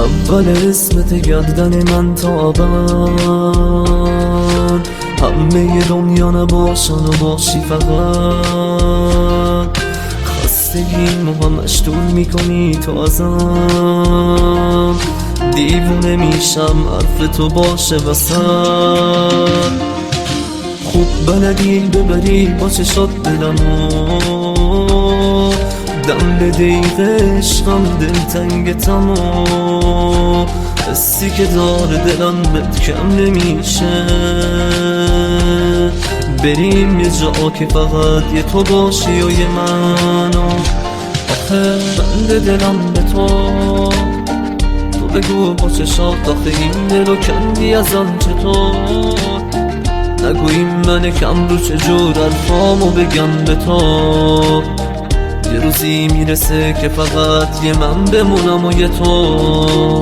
اول اسمت گردن من تا ابد، همه دنیا نباشن و باشی فقط. خستگیمو همش دور میکنی تو ازم، دیوونه میشم حرف تو باشه وسط. خوب بلدی ببری با چشات دلمو، دم به دقیقه عشقم دلتنگتم و حسی که داره دلم بهت کم نمیشه. بریم یه جا که فقط یه تو باشی و یه من. آخه بنده دلم به تو بگو با چشات، آخه این دلو کندی ازم چطور؟ نگوییم من کم رو چجور الفامو بگم به تو. یه روزی میرسه که فقط یه من بمونم و یه تو.